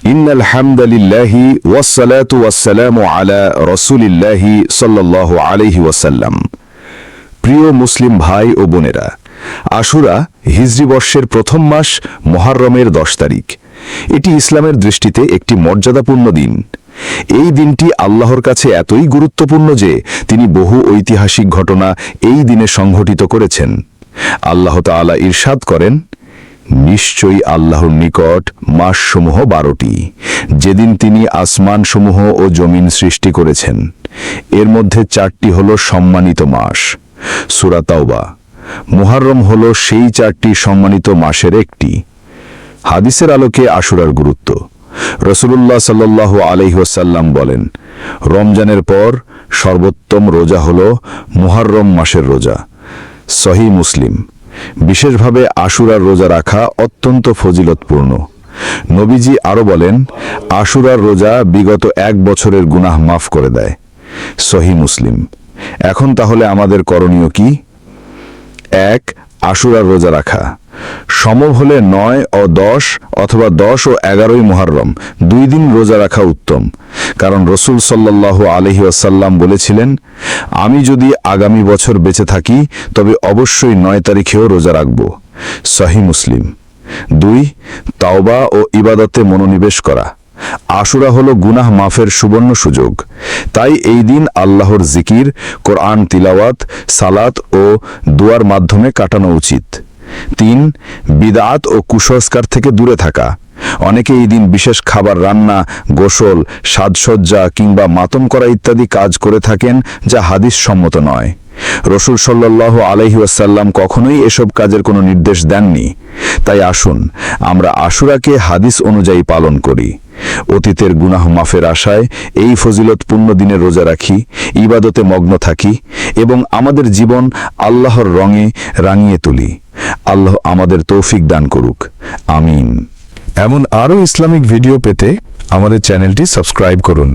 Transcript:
ইন্নাল হামদালিল্লাহি ওয়াসসালাতু ওয়াসসালামু আলা রাসূলিল্লাহি সাল্লাল্লাহু আলাইহি ওয়াসাল্লাম। প্রিয় মুসলিম ভাই ও বোনেরা, আশুরা হিজরি বর্ষের প্রথম মাস মুহররমের 10 তারিখ। এটি ইসলামের দৃষ্টিতে একটি মর্যাদাপূর্ণ দিন। এই দিনটি আল্লাহর কাছে এতই গুরুত্বপূর্ণ যে তিনি বহু ঐতিহাসিক ঘটনা এই দিনে সংঘটিত করেছেন। আল্লাহ তাআলা ইরশাদ করেন, নিশ্চয়ই আল্লাহর নিকট মাসসমূহ 12টি, যেদিন তিনি আসমানসমূহ ও জমিন সৃষ্টি করেছেন। এর মধ্যে 4টি হল সম্মানিত মাস। সূরা তাওবা। মুহররম হল সেই 4টি সম্মানিত মাসের একটি। হাদিসের আলোকে আশুরার গুরুত্ব। রাসূলুল্লাহ সাল্লাল্লাহু আলাইহি ওয়াসাল্লাম বলেন, রমজানের পর সর্বোত্তম রোজা হল মুহররম মাসের রোজা। সহিহ মুসলিম। বিশেষভাবে আশুরার রোজা রাখা অত্যন্ত ফজিলতপূর্ণ। নবীজি আরও বলেন, আশুরার রোজা বিগত 1 বছরের গুনাহ মাফ করে দেয়। সহিহ মুসলিম। এখন তাহলে আমাদের করণীয় কি? 1. আশুরার রোজা রাখা। সম্ভব হলে 9 ও 10 অথবা 10 ও 11ই মুহররম 2 দিন রোজা রাখা উত্তম। কারণ রাসূল সাল্লাল্লাহু আলাইহি ওয়াসাল্লাম বলেছিলেন, আমি যদি আগামী বছর বেঁচে থাকি তবে অবশ্যই 9 তারিখেও রোজা রাখব। সহিহ মুসলিম। 2. তাওবা ও ইবাদতে মনোনিবেশ করা। আশুরা হলো গুনাহ মাফের সুবর্ণ সুযোগ। তাই এই দিন আল্লাহর জিকির, কোরআন তিলাওয়াত, সালাত ও দুয়ার মাধ্যমে কাটানো উচিত। 3. বিদআত ও কুসংস্কার থেকে দূরে থাকা। অনেকে এই দিন বিশেষ খাবার রান্না, গোসল, সাজসজ্জা কিংবা মাতম করা ইত্যাদি কাজ করে থাকেন, যা হাদিস সম্মত নয়। রাসূল সাল্লাল্লাহু আলাইহি ওয়াসাল্লাম কখনোই এসব কাজের কোনো নির্দেশ দেননি। তাই আসুন আমরা আশুরাকে হাদিস অনুযায়ী পালন করি। অতীতের গুনাহ মাফের আশায় এই ফজিলতপূর্ণ দিনে রোজা রাখি, ইবাদতে মগ্ন থাকি এবং আমাদের জীবন আল্লাহর রঙে রাঙিয়ে তুলি। আল্লাহ আমাদের তৌফিক দান করুক। আমিন। এমন আরও ইসলামিক ভিডিও পেতে আমাদের চ্যানেলটি সাবস্ক্রাইব করুন।